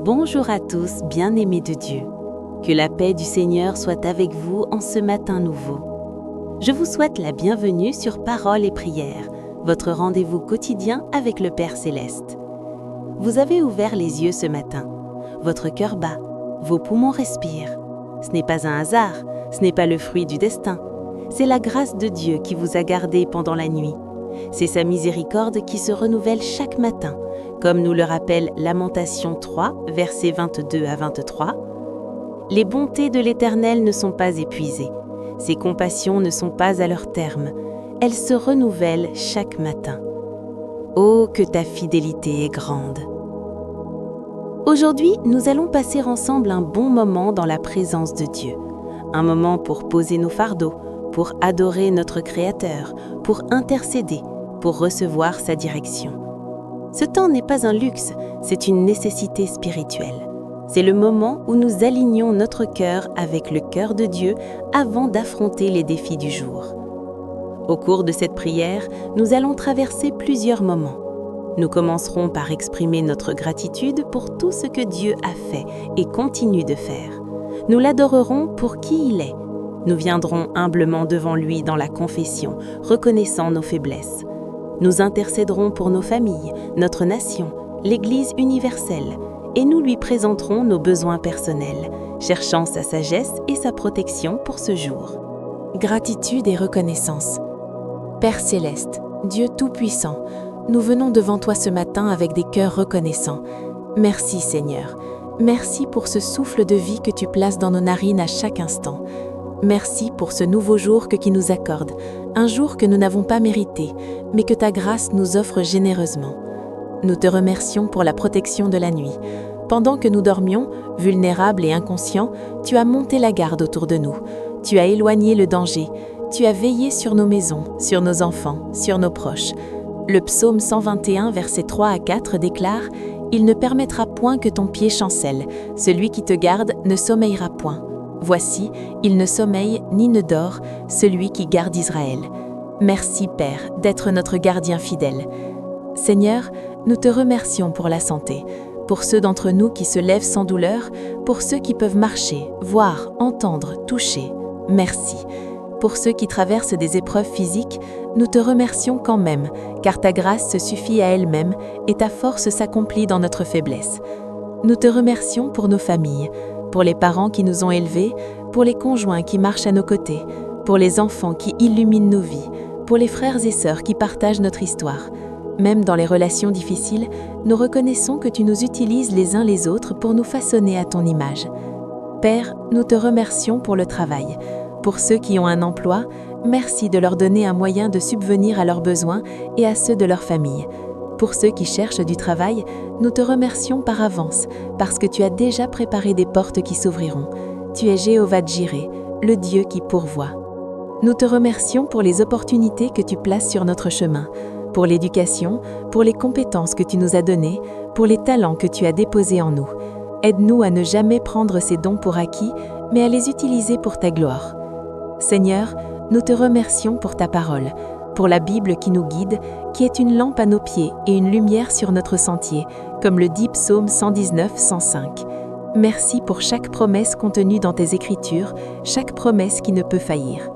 Bonjour à tous, bien-aimés de Dieu. Que la paix du Seigneur soit avec vous en ce matin nouveau. Je vous souhaite la bienvenue sur Paroles et Prières, votre rendez-vous quotidien avec le Père Céleste. Vous avez ouvert les yeux ce matin. Votre cœur bat, vos poumons respirent. Ce n'est pas un hasard, ce n'est pas le fruit du destin. C'est la grâce de Dieu qui vous a gardé pendant la nuit. C'est sa miséricorde qui se renouvelle chaque matin, comme nous le rappelle Lamentation 3, versets 22 à 23. Les bontés de l'Éternel ne sont pas épuisées, ses compassions ne sont pas à leur terme, elles se renouvellent chaque matin. Oh, que ta fidélité est grande! Aujourd'hui, nous allons passer ensemble un bon moment dans la présence de Dieu. Un moment pour poser nos fardeaux, pour adorer notre Créateur, pour intercéder, pour recevoir sa direction. Ce temps n'est pas un luxe, c'est une nécessité spirituelle. C'est le moment où nous alignons notre cœur avec le cœur de Dieu avant d'affronter les défis du jour. Au cours de cette prière, nous allons traverser plusieurs moments. Nous commencerons par exprimer notre gratitude pour tout ce que Dieu a fait et continue de faire. Nous l'adorerons pour qui il est. Nous viendrons humblement devant lui dans la confession, reconnaissant nos faiblesses. Nous intercéderons pour nos familles, notre nation, l'Église universelle, et nous lui présenterons nos besoins personnels, cherchant sa sagesse et sa protection pour ce jour. Gratitude et reconnaissance. Père Céleste, Dieu Tout-Puissant, nous venons devant toi ce matin avec des cœurs reconnaissants. Merci Seigneur. Merci pour ce souffle de vie que tu places dans nos narines à chaque instant. Merci pour ce nouveau jour que tu nous accordes, un jour que nous n'avons pas mérité, mais que ta grâce nous offre généreusement. Nous te remercions pour la protection de la nuit. Pendant que nous dormions, vulnérables et inconscients, tu as monté la garde autour de nous. Tu as éloigné le danger. Tu as veillé sur nos maisons, sur nos enfants, sur nos proches. Le psaume 121, versets 3 à 4 déclare « Il ne permettra point que ton pied chancelle. Celui qui te garde ne sommeillera point. Voici, il ne sommeille ni ne dort, celui qui garde Israël. Merci Père d'être notre gardien fidèle. Seigneur, nous te remercions pour la santé, pour ceux d'entre nous qui se lèvent sans douleur, pour ceux qui peuvent marcher, voir, entendre, toucher. Merci. Pour ceux qui traversent des épreuves physiques, nous te remercions quand même, car ta grâce se suffit à elle-même et ta force s'accomplit dans notre faiblesse. Nous te remercions pour nos familles, pour les parents qui nous ont élevés, pour les conjoints qui marchent à nos côtés, pour les enfants qui illuminent nos vies, pour les frères et sœurs qui partagent notre histoire. Même dans les relations difficiles, nous reconnaissons que tu nous utilises les uns les autres pour nous façonner à ton image. Père, nous te remercions pour le travail. Pour ceux qui ont un emploi, merci de leur donner un moyen de subvenir à leurs besoins et à ceux de leur famille. Pour ceux qui cherchent du travail, nous te remercions par avance, parce que tu as déjà préparé des portes qui s'ouvriront. Tu es Jéhovah Jireh, le Dieu qui pourvoit. Nous te remercions pour les opportunités que tu places sur notre chemin, pour l'éducation, pour les compétences que tu nous as données, pour les talents que tu as déposés en nous. Aide-nous à ne jamais prendre ces dons pour acquis, mais à les utiliser pour ta gloire. Seigneur, nous te remercions pour ta parole, pour la Bible qui nous guide, qui est une lampe à nos pieds et une lumière sur notre sentier, comme le dit Psaume 119, 105. Merci pour chaque promesse contenue dans tes Écritures, chaque promesse qui ne peut faillir.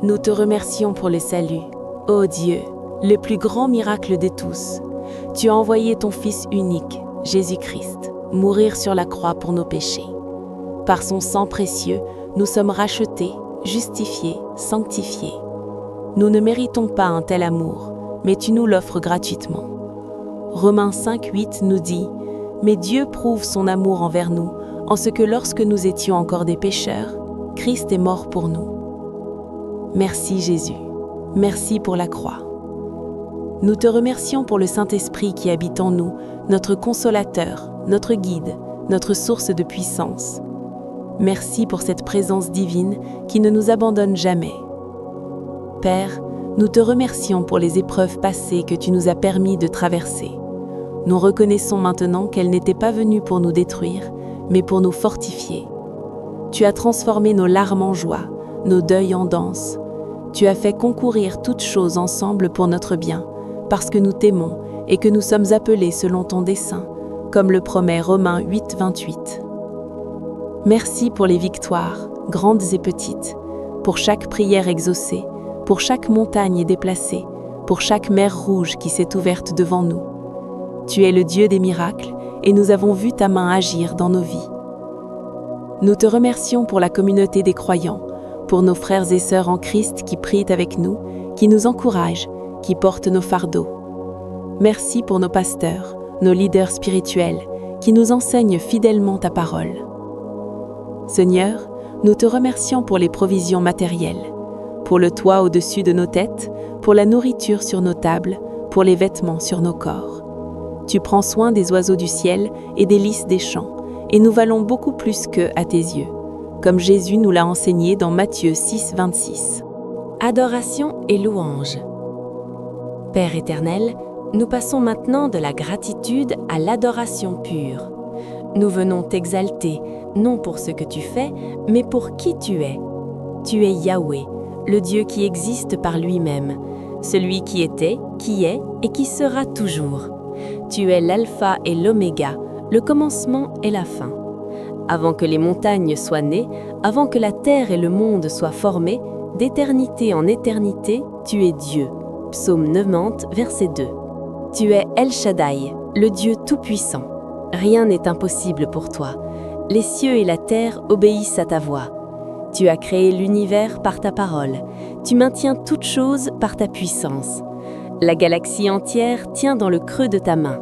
Nous te remercions pour le salut, ô Dieu, le plus grand miracle de tous. Tu as envoyé ton Fils unique, Jésus-Christ, mourir sur la croix pour nos péchés. Par son sang précieux, nous sommes rachetés, justifiés, sanctifiés. Nous ne méritons pas un tel amour, mais tu nous l'offres gratuitement. Romains 5:8 nous dit « Mais Dieu prouve son amour envers nous, en ce que lorsque nous étions encore des pécheurs, Christ est mort pour nous. » Merci Jésus, merci pour la croix. Nous te remercions pour le Saint-Esprit qui habite en nous, notre consolateur, notre guide, notre source de puissance. Merci pour cette présence divine qui ne nous abandonne jamais. Père, nous te remercions pour les épreuves passées que tu nous as permis de traverser. Nous reconnaissons maintenant qu'elles n'étaient pas venues pour nous détruire, mais pour nous fortifier. Tu as transformé nos larmes en joie, nos deuils en danse. Tu as fait concourir toutes choses ensemble pour notre bien, parce que nous t'aimons et que nous sommes appelés selon ton dessein, comme le promet Romains 8, 28. Merci pour les victoires, grandes et petites, pour chaque prière exaucée, pour chaque montagne déplacée, pour chaque mer rouge qui s'est ouverte devant nous. Tu es le Dieu des miracles et nous avons vu ta main agir dans nos vies. Nous te remercions pour la communauté des croyants, pour nos frères et sœurs en Christ qui prient avec nous, qui nous encouragent, qui portent nos fardeaux. Merci pour nos pasteurs, nos leaders spirituels, qui nous enseignent fidèlement ta parole. Seigneur, nous te remercions pour les provisions matérielles, pour le toit au-dessus de nos têtes, pour la nourriture sur nos tables, pour les vêtements sur nos corps. Tu prends soin des oiseaux du ciel et des lys des champs, et nous valons beaucoup plus qu'eux à tes yeux, comme Jésus nous l'a enseigné dans Matthieu 6, 26. Adoration et louange. Père éternel, nous passons maintenant de la gratitude à l'adoration pure. Nous venons t'exalter, non pour ce que tu fais, mais pour qui tu es. Tu es Yahweh, le Dieu qui existe par lui-même, celui qui était, qui est et qui sera toujours. Tu es l'alpha et l'oméga, le commencement et la fin. Avant que les montagnes soient nées, avant que la terre et le monde soient formés, d'éternité en éternité, tu es Dieu. Psaume 90, verset 2. Tu es El Shaddai, le Dieu tout-puissant. Rien n'est impossible pour toi. Les cieux et la terre obéissent à ta voix. Tu as créé l'univers par ta parole. Tu maintiens toutes choses par ta puissance. La galaxie entière tient dans le creux de ta main.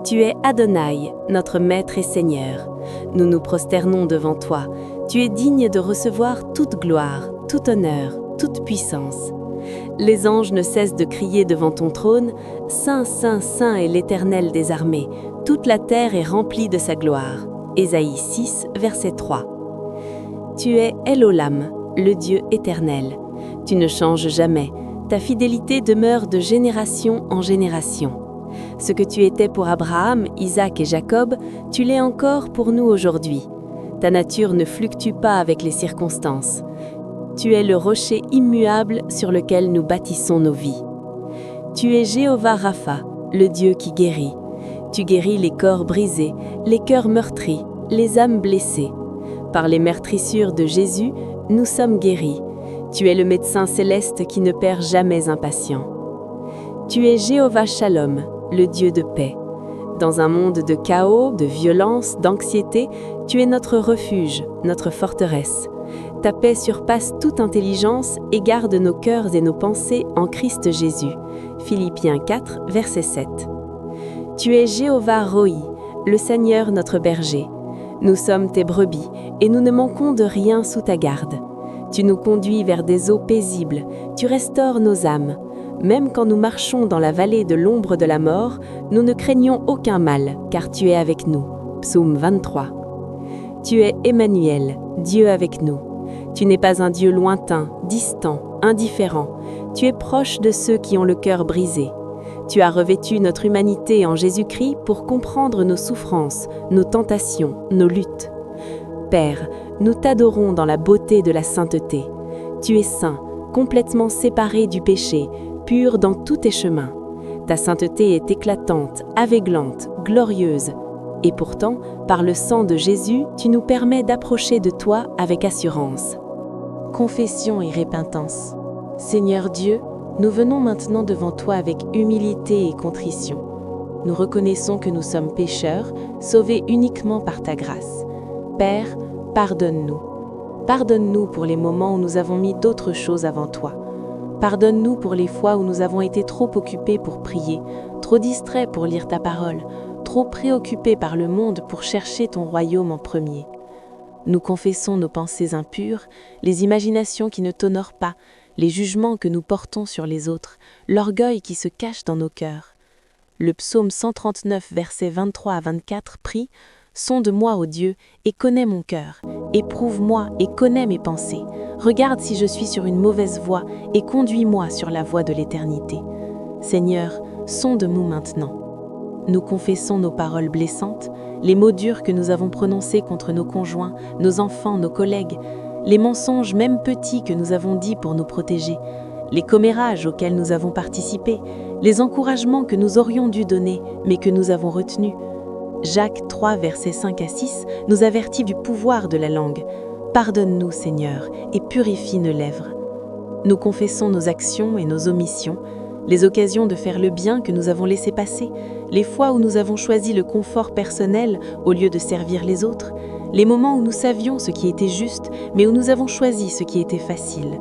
Tu es Adonai, notre Maître et Seigneur. Nous nous prosternons devant toi. Tu es digne de recevoir toute gloire, tout honneur, toute puissance. Les anges ne cessent de crier devant ton trône, « Saint, Saint, Saint est l'Éternel des armées, toute la terre est remplie de sa gloire. » Ésaïe 6, verset 3. Tu es El-Olam, le Dieu éternel. Tu ne changes jamais, ta fidélité demeure de génération en génération. Ce que tu étais pour Abraham, Isaac et Jacob, tu l'es encore pour nous aujourd'hui. Ta nature ne fluctue pas avec les circonstances. Tu es le rocher immuable sur lequel nous bâtissons nos vies. Tu es Jéhovah Rapha, le Dieu qui guérit. Tu guéris les corps brisés, les cœurs meurtris, les âmes blessées. Par les meurtrissures de Jésus, nous sommes guéris. Tu es le médecin céleste qui ne perd jamais un patient. Tu es Jéhovah Shalom, le Dieu de paix. Dans un monde de chaos, de violence, d'anxiété, tu es notre refuge, notre forteresse. Ta paix surpasse toute intelligence et garde nos cœurs et nos pensées en Christ Jésus. Philippiens 4, verset 7. Tu es Jéhovah Roi, le Seigneur notre berger. Nous sommes tes brebis et nous ne manquons de rien sous ta garde. Tu nous conduis vers des eaux paisibles, tu restaures nos âmes. Même quand nous marchons dans la vallée de l'ombre de la mort, nous ne craignons aucun mal, car tu es avec nous. Psaume 23. Tu es Emmanuel, Dieu avec nous. Tu n'es pas un Dieu lointain, distant, indifférent. Tu es proche de ceux qui ont le cœur brisé. Tu as revêtu notre humanité en Jésus-Christ pour comprendre nos souffrances, nos tentations, nos luttes. Père, nous t'adorons dans la beauté de la sainteté. Tu es saint, complètement séparé du péché, pur dans tous tes chemins. Ta sainteté est éclatante, aveuglante, glorieuse. Et pourtant, par le sang de Jésus, tu nous permets d'approcher de toi avec assurance. Confession et repentance. Seigneur Dieu, nous venons maintenant devant toi avec humilité et contrition. Nous reconnaissons que nous sommes pécheurs, sauvés uniquement par ta grâce. Père, pardonne-nous. Pardonne-nous pour les moments où nous avons mis d'autres choses avant toi. Pardonne-nous pour les fois où nous avons été trop occupés pour prier, trop distraits pour lire ta parole, trop préoccupés par le monde pour chercher ton royaume en premier. Nous confessons nos pensées impures, les imaginations qui ne t'honorent pas, les jugements que nous portons sur les autres, l'orgueil qui se cache dans nos cœurs. Le psaume 139, versets 23 à 24 prie « Sonde-moi, ô Dieu, et connais mon cœur. Éprouve-moi et connais mes pensées. Regarde si je suis sur une mauvaise voie et conduis-moi sur la voie de l'éternité. Seigneur, sonde-nous maintenant. » Nous confessons nos paroles blessantes, les mots durs que nous avons prononcés contre nos conjoints, nos enfants, nos collègues, les mensonges même petits que nous avons dits pour nous protéger, les commérages auxquels nous avons participé, les encouragements que nous aurions dû donner mais que nous avons retenus. Jacques 3, versets 5 à 6, nous avertit du pouvoir de la langue. Pardonne-nous, Seigneur, et purifie nos lèvres. Nous confessons nos actions et nos omissions, les occasions de faire le bien que nous avons laissé passer, les fois où nous avons choisi le confort personnel au lieu de servir les autres, les moments où nous savions ce qui était juste, mais où nous avons choisi ce qui était facile.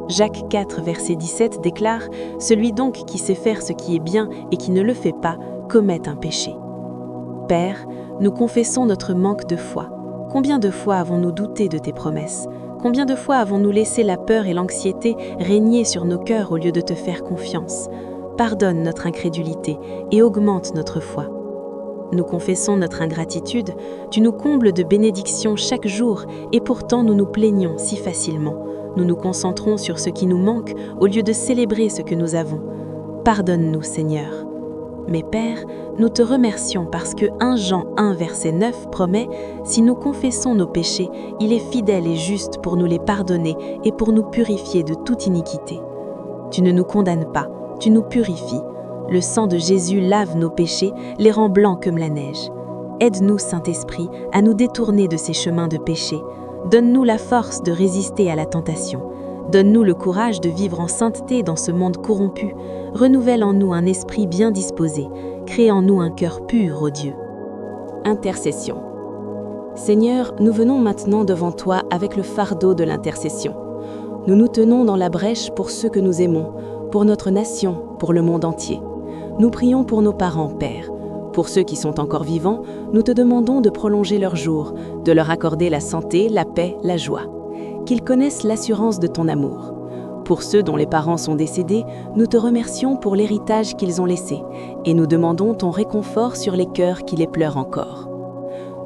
Jacques 4, verset 17 déclare « Celui donc qui sait faire ce qui est bien et qui ne le fait pas, commet un péché. » Père, nous confessons notre manque de foi. Combien de fois avons-nous douté de tes promesses ? Combien de fois avons-nous laissé la peur et l'anxiété régner sur nos cœurs au lieu de te faire confiance ? Pardonne notre incrédulité et augmente notre foi. Nous confessons notre ingratitude, tu nous combles de bénédictions chaque jour et pourtant nous nous plaignons si facilement. Nous nous concentrons sur ce qui nous manque au lieu de célébrer ce que nous avons. Pardonne-nous, Seigneur. Mais Père, nous te remercions parce que 1 Jean 1, verset 9 promet « Si nous confessons nos péchés, il est fidèle et juste pour nous les pardonner et pour nous purifier de toute iniquité. » Tu ne nous condamnes pas, tu nous purifies. Le sang de Jésus lave nos péchés, les rend blancs comme la neige. Aide-nous, Saint-Esprit, à nous détourner de ces chemins de péché. Donne-nous la force de résister à la tentation. Donne-nous le courage de vivre en sainteté dans ce monde corrompu. Renouvelle en nous un esprit bien disposé. Crée en nous un cœur pur, ô Dieu. Intercession. Seigneur, nous venons maintenant devant toi avec le fardeau de l'intercession. Nous nous tenons dans la brèche pour ceux que nous aimons, pour notre nation, pour le monde entier. Nous prions pour nos parents, Père. Pour ceux qui sont encore vivants, nous te demandons de prolonger leurs jours, de leur accorder la santé, la paix, la joie. Qu'ils connaissent l'assurance de ton amour. Pour ceux dont les parents sont décédés, nous te remercions pour l'héritage qu'ils ont laissé et nous demandons ton réconfort sur les cœurs qui les pleurent encore.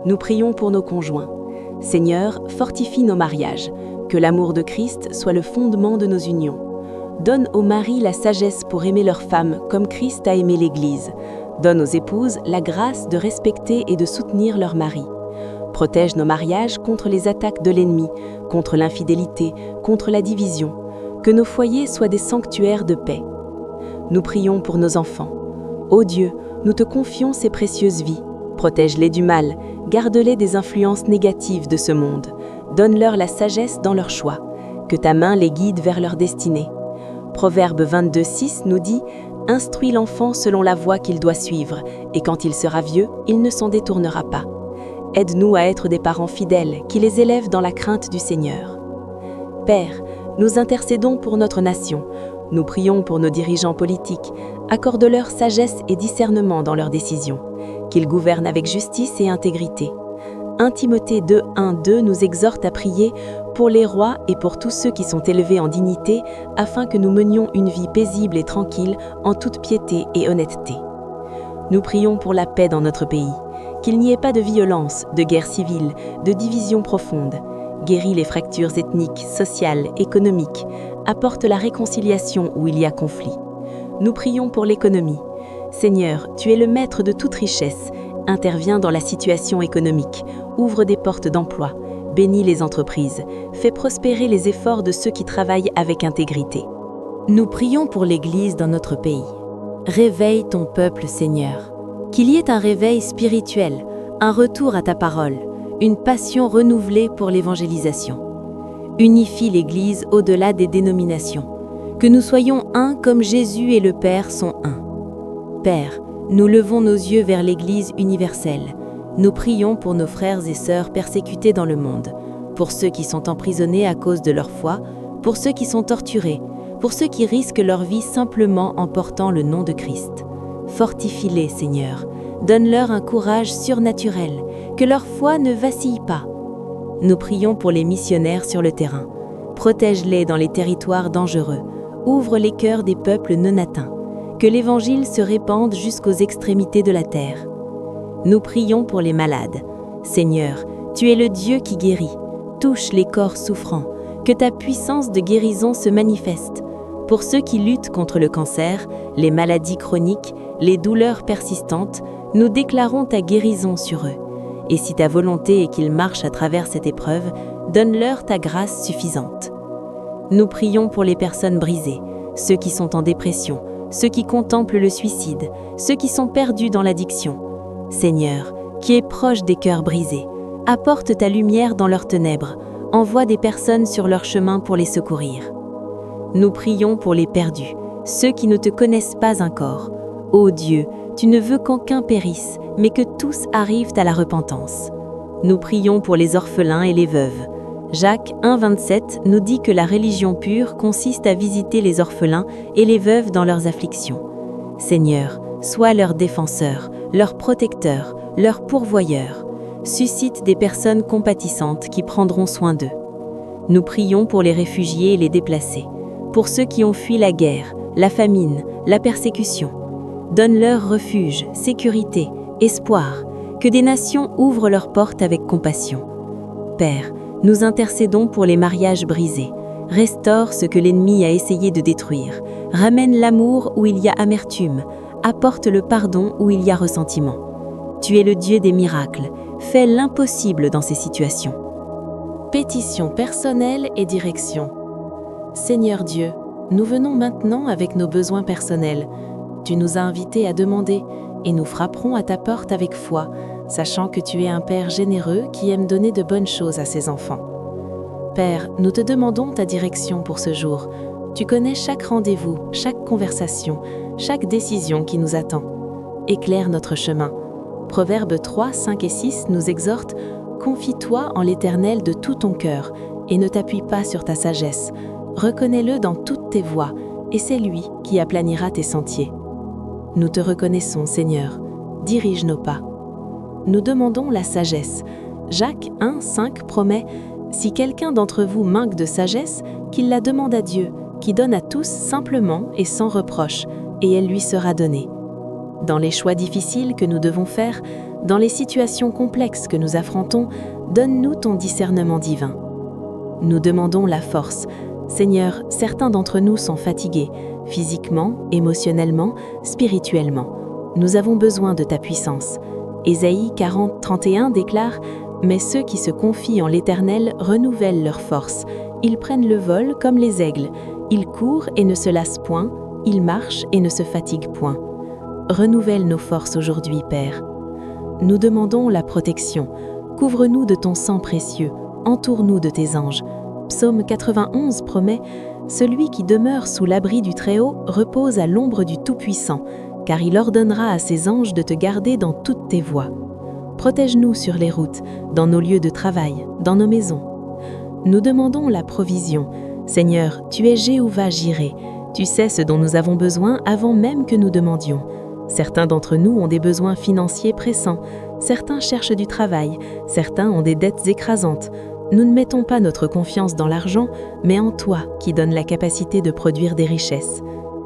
Nous prions pour nos conjoints. Seigneur, fortifie nos mariages, que l'amour de Christ soit le fondement de nos unions. Donne aux maris la sagesse pour aimer leurs femmes comme Christ a aimé l'Église. Donne aux épouses la grâce de respecter et de soutenir leurs maris. Protège nos mariages contre les attaques de l'ennemi, contre l'infidélité, contre la division. Que nos foyers soient des sanctuaires de paix. Nous prions pour nos enfants. Ô Dieu, nous te confions ces précieuses vies. Protège-les du mal, garde-les des influences négatives de ce monde. Donne-leur la sagesse dans leurs choix. Que ta main les guide vers leur destinée. Proverbe 22:6 nous dit « Instruis l'enfant selon la voie qu'il doit suivre, et quand il sera vieux, il ne s'en détournera pas. » Aide-nous à être des parents fidèles qui les élèvent dans la crainte du Seigneur. Père, nous intercédons pour notre nation. Nous prions pour nos dirigeants politiques. Accorde-leur sagesse et discernement dans leurs décisions. Qu'ils gouvernent avec justice et intégrité. 1 Timothée 2:1-2 nous exhorte à prier pour les rois et pour tous ceux qui sont élevés en dignité, afin que nous menions une vie paisible et tranquille en toute piété et honnêteté. Nous prions pour la paix dans notre pays. Qu'il n'y ait pas de violence, de guerre civile, de division profonde. Guéris les fractures ethniques, sociales, économiques. Apporte la réconciliation où il y a conflit. Nous prions pour l'économie. Seigneur, tu es le maître de toute richesse. Interviens dans la situation économique. Ouvre des portes d'emploi. Bénis les entreprises. Fais prospérer les efforts de ceux qui travaillent avec intégrité. Nous prions pour l'Église dans notre pays. Réveille ton peuple, Seigneur. Qu'il y ait un réveil spirituel, un retour à ta parole, une passion renouvelée pour l'évangélisation. Unifie l'Église au-delà des dénominations. Que nous soyons un comme Jésus et le Père sont un. Père, nous levons nos yeux vers l'Église universelle. Nous prions pour nos frères et sœurs persécutés dans le monde, pour ceux qui sont emprisonnés à cause de leur foi, pour ceux qui sont torturés, pour ceux qui risquent leur vie simplement en portant le nom de Christ. Fortifie-les, Seigneur. Donne-leur un courage surnaturel, que leur foi ne vacille pas. Nous prions pour les missionnaires sur le terrain. Protège-les dans les territoires dangereux. Ouvre les cœurs des peuples non atteints. Que l'Évangile se répande jusqu'aux extrémités de la terre. Nous prions pour les malades. Seigneur, tu es le Dieu qui guérit. Touche les corps souffrants. Que ta puissance de guérison se manifeste. Pour ceux qui luttent contre le cancer, les maladies chroniques, les douleurs persistantes, nous déclarons ta guérison sur eux. Et si ta volonté est qu'ils marchent à travers cette épreuve, donne-leur ta grâce suffisante. Nous prions pour les personnes brisées, ceux qui sont en dépression, ceux qui contemplent le suicide, ceux qui sont perdus dans l'addiction. Seigneur, qui est proche des cœurs brisés. Apporte ta lumière dans leurs ténèbres. Envoie des personnes sur leur chemin pour les secourir. Nous prions pour les perdus, ceux qui ne te connaissent pas encore. Ô Dieu, tu ne veux qu'aucun périsse, mais que tous arrivent à la repentance. Nous prions pour les orphelins et les veuves. Jacques 1,27 nous dit que la religion pure consiste à visiter les orphelins et les veuves dans leurs afflictions. Seigneur, sois leur défenseur, leur protecteur, leur pourvoyeur. Suscite des personnes compatissantes qui prendront soin d'eux. Nous prions pour les réfugiés et les déplacés, pour ceux qui ont fui la guerre, la famine, la persécution. Donne-leur refuge, sécurité, espoir, que des nations ouvrent leurs portes avec compassion. Père, nous intercédons pour les mariages brisés. Restaure ce que l'ennemi a essayé de détruire. Ramène l'amour où il y a amertume. Apporte le pardon où il y a ressentiment. Tu es le Dieu des miracles. Fais l'impossible dans ces situations. Pétition personnelle et direction. Seigneur Dieu, nous venons maintenant avec nos besoins personnels. Tu nous as invités à demander et nous frapperons à ta porte avec foi, sachant que tu es un Père généreux qui aime donner de bonnes choses à ses enfants. Père, nous te demandons ta direction pour ce jour. Tu connais chaque rendez-vous, chaque conversation, chaque décision qui nous attend. Éclaire notre chemin. Proverbes 3, 5 et 6 nous exhortent « Confie-toi en l'Éternel de tout ton cœur et ne t'appuie pas sur ta sagesse. Reconnais-le dans toutes tes voies et c'est lui qui aplanira tes sentiers. » Nous te reconnaissons, Seigneur. Dirige nos pas. Nous demandons la sagesse. Jacques 1, 5 promet « Si quelqu'un d'entre vous manque de sagesse, qu'il la demande à Dieu, qui donne à tous simplement et sans reproche, et elle lui sera donnée. » Dans les choix difficiles que nous devons faire, dans les situations complexes que nous affrontons, donne-nous ton discernement divin. Nous demandons la force. Seigneur, certains d'entre nous sont fatigués, physiquement, émotionnellement, spirituellement. Nous avons besoin de ta puissance. Ésaïe 40, 31 déclare « Mais ceux qui se confient en l'Éternel renouvellent leur force. Ils prennent le vol comme les aigles. Ils courent et ne se lassent point. Ils marchent et ne se fatiguent point. » Renouvelle nos forces aujourd'hui, Père. Nous demandons la protection. Couvre-nous de ton sang précieux. Entoure-nous de tes anges. Psaume 91 promet « Celui qui demeure sous l'abri du Très-Haut repose à l'ombre du Tout-Puissant, car il ordonnera à ses anges de te garder dans toutes tes voies. » Protège-nous sur les routes, dans nos lieux de travail, dans nos maisons. Nous demandons la provision. Seigneur, tu es Jéhovah Jireh. Tu sais ce dont nous avons besoin avant même que nous demandions. Certains d'entre nous ont des besoins financiers pressants, certains cherchent du travail, certains ont des dettes écrasantes. Nous ne mettons pas notre confiance dans l'argent, mais en toi qui donne la capacité de produire des richesses.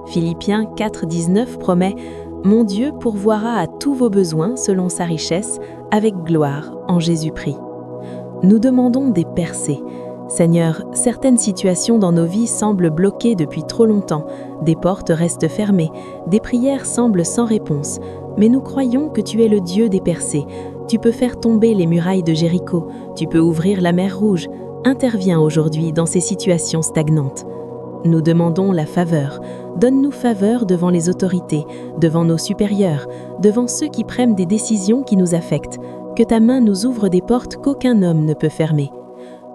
Philippiens 4, 19 promet « Mon Dieu pourvoira à tous vos besoins selon sa richesse, avec gloire en Jésus-Christ. » Nous demandons des percées. Seigneur, certaines situations dans nos vies semblent bloquées depuis trop longtemps, des portes restent fermées, des prières semblent sans réponse, mais nous croyons que tu es le Dieu des percées. Tu peux faire tomber les murailles de Jéricho, tu peux ouvrir la mer Rouge. Interviens aujourd'hui dans ces situations stagnantes. Nous demandons la faveur. Donne-nous faveur devant les autorités, devant nos supérieurs, devant ceux qui prennent des décisions qui nous affectent. Que ta main nous ouvre des portes qu'aucun homme ne peut fermer.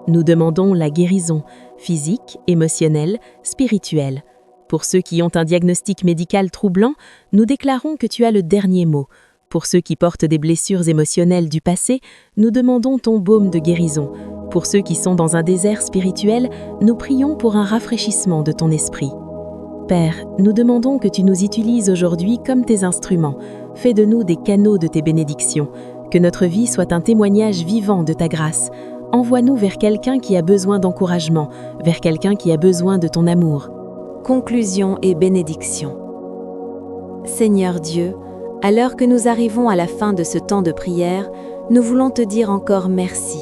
Nous demandons la guérison, physique, émotionnelle, spirituelle. Pour ceux qui ont un diagnostic médical troublant, nous déclarons que tu as le dernier mot. Pour ceux qui portent des blessures émotionnelles du passé, nous demandons ton baume de guérison. Pour ceux qui sont dans un désert spirituel, nous prions pour un rafraîchissement de ton esprit. Père, nous demandons que tu nous utilises aujourd'hui comme tes instruments. Fais de nous des canaux de tes bénédictions. Que notre vie soit un témoignage vivant de ta grâce. Envoie-nous vers quelqu'un qui a besoin d'encouragement, vers quelqu'un qui a besoin de ton amour. Conclusion et bénédiction. Seigneur Dieu, à l'heure que nous arrivons à la fin de ce temps de prière, nous voulons te dire encore merci.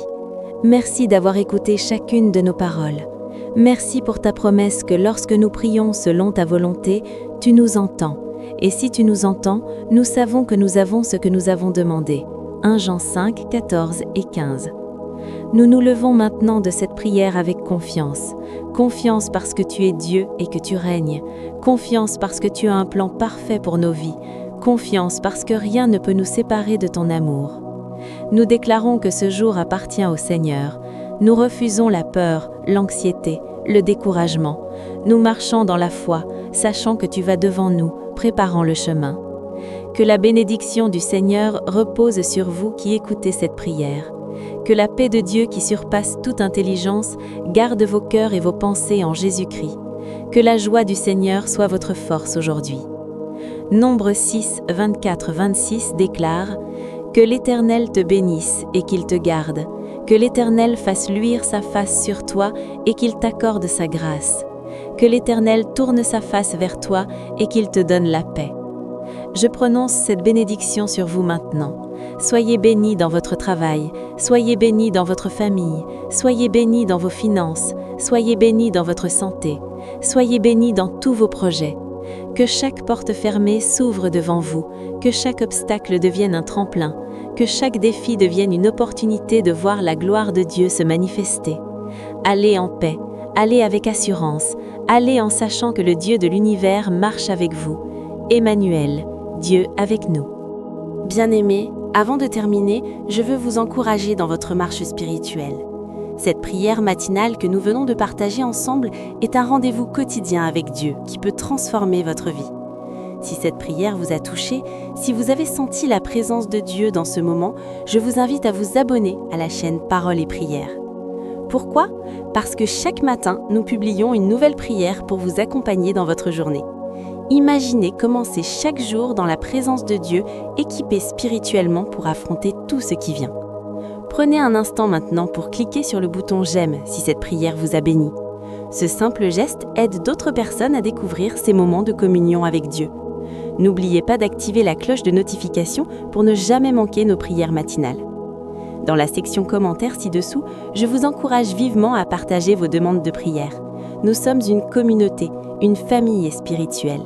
Merci d'avoir écouté chacune de nos paroles. Merci pour ta promesse que lorsque nous prions selon ta volonté, tu nous entends. Et si tu nous entends, nous savons que nous avons ce que nous avons demandé. 1 Jean 5, 14 et 15. Nous nous levons maintenant de cette prière avec confiance. Confiance parce que tu es Dieu et que tu règnes. Confiance parce que tu as un plan parfait pour nos vies. Confiance parce que rien ne peut nous séparer de ton amour. Nous déclarons que ce jour appartient au Seigneur. Nous refusons la peur, l'anxiété, le découragement. Nous marchons dans la foi, sachant que tu vas devant nous, préparant le chemin. Que la bénédiction du Seigneur repose sur vous qui écoutez cette prière. Que la paix de Dieu qui surpasse toute intelligence garde vos cœurs et vos pensées en Jésus-Christ. Que la joie du Seigneur soit votre force aujourd'hui. Nombre 6, 24-26 déclare « Que l'Éternel te bénisse et qu'il te garde. Que l'Éternel fasse luire sa face sur toi et qu'il t'accorde sa grâce. Que l'Éternel tourne sa face vers toi et qu'il te donne la paix. » Je prononce cette bénédiction sur vous maintenant. Soyez bénis dans votre travail, soyez bénis dans votre famille, soyez bénis dans vos finances, soyez bénis dans votre santé, soyez bénis dans tous vos projets. Que chaque porte fermée s'ouvre devant vous, que chaque obstacle devienne un tremplin, que chaque défi devienne une opportunité de voir la gloire de Dieu se manifester. Allez en paix, allez avec assurance, allez en sachant que le Dieu de l'univers marche avec vous. Emmanuel, Dieu avec nous. Bien-aimés, avant de terminer, je veux vous encourager dans votre marche spirituelle. Cette prière matinale que nous venons de partager ensemble est un rendez-vous quotidien avec Dieu qui peut transformer votre vie. Si cette prière vous a touché, si vous avez senti la présence de Dieu dans ce moment, je vous invite à vous abonner à la chaîne Paroles et Prières. Pourquoi ? Parce que chaque matin, nous publions une nouvelle prière pour vous accompagner dans votre journée. Imaginez commencer chaque jour dans la présence de Dieu, équipé spirituellement pour affronter tout ce qui vient. Prenez un instant maintenant pour cliquer sur le bouton « J'aime » si cette prière vous a béni. Ce simple geste aide d'autres personnes à découvrir ces moments de communion avec Dieu. N'oubliez pas d'activer la cloche de notification pour ne jamais manquer nos prières matinales. Dans la section commentaires ci-dessous, je vous encourage vivement à partager vos demandes de prière. Nous sommes une communauté, une famille spirituelle.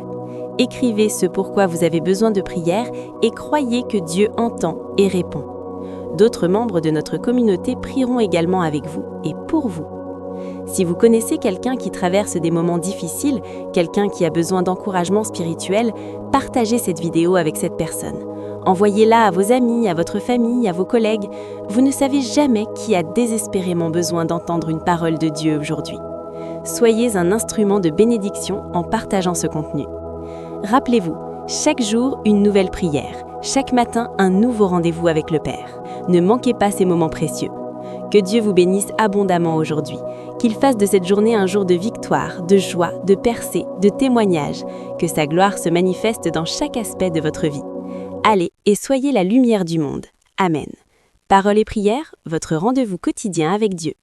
Écrivez ce pourquoi vous avez besoin de prière et croyez que Dieu entend et répond. D'autres membres de notre communauté prieront également avec vous et pour vous. Si vous connaissez quelqu'un qui traverse des moments difficiles, quelqu'un qui a besoin d'encouragement spirituel, partagez cette vidéo avec cette personne. Envoyez-la à vos amis, à votre famille, à vos collègues. Vous ne savez jamais qui a désespérément besoin d'entendre une parole de Dieu aujourd'hui. Soyez un instrument de bénédiction en partageant ce contenu. Rappelez-vous, chaque jour, une nouvelle prière. Chaque matin, un nouveau rendez-vous avec le Père. Ne manquez pas ces moments précieux. Que Dieu vous bénisse abondamment aujourd'hui. Qu'il fasse de cette journée un jour de victoire, de joie, de percée, de témoignage. Que sa gloire se manifeste dans chaque aspect de votre vie. Allez et soyez la lumière du monde. Amen. Paroles et prières, votre rendez-vous quotidien avec Dieu.